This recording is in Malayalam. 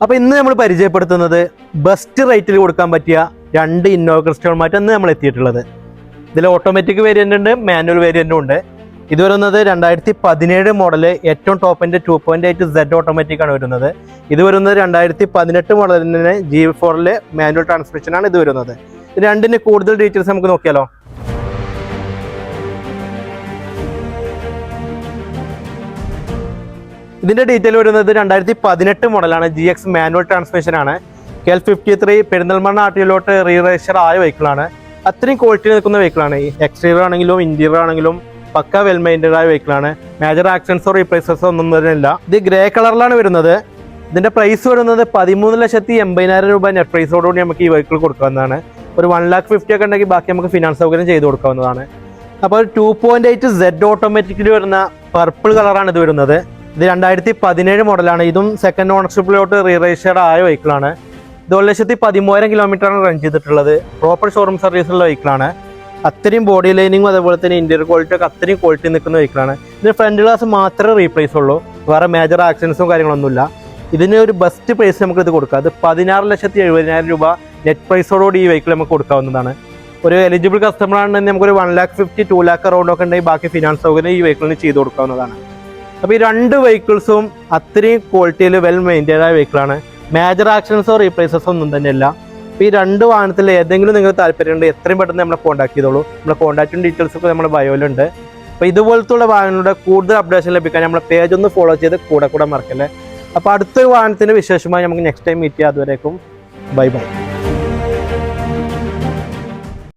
അപ്പോൾ ഇന്ന് നമ്മൾ പരിചയപ്പെടുത്തുന്നത് ബെസ്റ്റ് റേറ്റിൽ കൊടുക്കാൻ പറ്റിയ 2 ഇന്നോവ ക്രിസ്റ്റലുമായിട്ട് ഇന്ന് നമ്മൾ എത്തിയിട്ടുള്ളത്. ഇതിൽ ഓട്ടോമാറ്റിക് വേരിയൻ്റ് ഉണ്ട്, മാനുവൽ വേരിയൻറ്റും ഉണ്ട്. ഇത് വരുന്നത് 2017 മോഡൽ ഏറ്റവും ടോപ്പ് എൻ്റെ 2.8 Z ഓട്ടോമാറ്റിക് ആണ് വരുന്നത്. ഇത് വരുന്നത് 2018 മോഡലിന് G4 മാനുവൽ ട്രാൻസ്മിഷനാണ് ഇത് വരുന്നത്. ഇത് രണ്ടിന് കൂടുതൽ ഡീറ്റെയിൽസ് നമുക്ക് നോക്കിയാലോ. ഇതിൻ്റെ ഡീറ്റെയിൽ വരുന്നത് 2018 മോഡലാണ്. GX മാനുവൽ ട്രാൻസ്മിഷൻ ആണ്. KL53 പെരിന്തൽമണ്ണ ആർട്ടിയിലോട്ട് റീറേഷർ ആയ വെഹിക്കിളാണ്. അത്രയും ക്വാളിറ്റി നിൽക്കുന്ന വെഹിക്കിളാണ്. എക്സ്റ്റീരിയർ ആണെങ്കിലും ഇന്റീരിയർ ആണെങ്കിലും പക്ക വെൽ മെയിൻറ്റഡ് ആയ വെഹിക്കിളാണ്. മേജർ ആക്സിഡൻസോ റീപ്ലേസസോ ഒന്നും വരുന്നില്ല. ഇത് ഗ്രേ കളറിലാണ് വരുന്നത്. ഇതിൻ്റെ പ്രൈസ് വരുന്നത് 13,80,000 രൂപ നെറ്റ് പ്രൈസോടുകൂടി നമുക്ക് ഈ വെഹിക്കിൾ കൊടുക്കാവുന്നതാണ്. ഒരു 1,50,000 ഒക്കെ ഉണ്ടെങ്കിൽ ബാക്കി നമുക്ക് ഫിനാൻസ് സൗകര്യം ചെയ്ത് കൊടുക്കാവുന്നതാണ്. അപ്പോൾ 2.8 Z ഓട്ടോമാറ്റിക്കിൽ വരുന്ന പർപ്പിൾ കളറാണ് ഇത് വരുന്നത്. ഇത് 2017 മോഡലാണ്. ഇതും സെക്കൻഡ് ഓണർഷിപ്പിലോട്ട് റീറേഷർ ആയ വെഹിക്കിളാണ്. ഇത് 1,13,000 കിലോമീറ്ററാണ് റൺ ചെയ്തിട്ടുള്ളത്. പ്രോപ്പർ ഷോറൂം സർവീസുള്ള വെഹിക്കിളാണ്. അത്രയും ബോഡി ലൈനിങ്ങും അതേപോലെ തന്നെ ഇന്റീരിയർ ക്വാളിറ്റി ഒക്കെ അത്രയും ക്വാളിറ്റി നിൽക്കുന്ന വെഹിക്കിളാണ്. ഇതിന് ഫ്രണ്ട് ഗ്ലാസ് മാത്രമേ റീപ്ലേസ് ഉള്ളൂ. വേറെ മേജർ ആക്സിഡൻസും കാര്യങ്ങളൊന്നുമില്ല. ഇതിന് ഒരു ബെസ്റ്റ് പ്രൈസ് നമുക്ക് ഇത് കൊടുക്കാം. അത് 16,70,000 രൂപ നെറ്റ് പ്രൈസോടുകൂടി ഈ വെഹിക്കിൾ നമുക്ക് കൊടുക്കാവുന്നതാണ്. ഒരു എലിജിബിൾ കസ്റ്റമർ ആണെന്ന് നമുക്കൊരു 1,50,000 2,00,000 അറൗണ്ടൊക്കെ ഉണ്ടെങ്കിൽ ബാക്കി ഫിനാൻസ് സൗകര്യം ഈ വെഹിക്കിളിന് ചെയ്ത് കൊടുക്കാവുന്നതാണ്. അപ്പോൾ ഈ 2 വെഹിക്കിൾസും അത്രയും ക്വാളിറ്റിയിൽ വെൽ മെയിൻറ്റൈൻഡ് ആയ വെഹിക്കിളാണ്. മേജർ ആക്സിഡൻസോ റീപ്ലേസസോ ഒന്നും തന്നെയല്ല. അപ്പോൾ ഈ 2 വാഹനത്തിൽ ഏതെങ്കിലും നിങ്ങൾക്ക് താല്പര്യമുണ്ട് എത്രയും പെട്ടെന്ന് നമ്മളെ കോൺടാക്ട് ചെയ്തോളൂ. നമ്മുടെ കോൺടാക്റ്റും ഡീറ്റെയിൽസൊക്കെ നമ്മുടെ ബയോയിലുണ്ട്. അപ്പോൾ ഇതുപോലത്തുള്ള വാഹനങ്ങളുടെ കൂടുതൽ അപ്ഡേഷൻ ലഭിക്കാൻ നമ്മുടെ പേജ് ഒന്ന് ഫോളോ ചെയ്ത് കൂടെ മറക്കല്ലേ. അപ്പോൾ അടുത്തൊരു വാഹനത്തിൻ്റെ വിശേഷമായി നമുക്ക് നെക്സ്റ്റ് ടൈം മീറ്റ് ചെയ്യാം. അതുവരേക്കും ബൈ.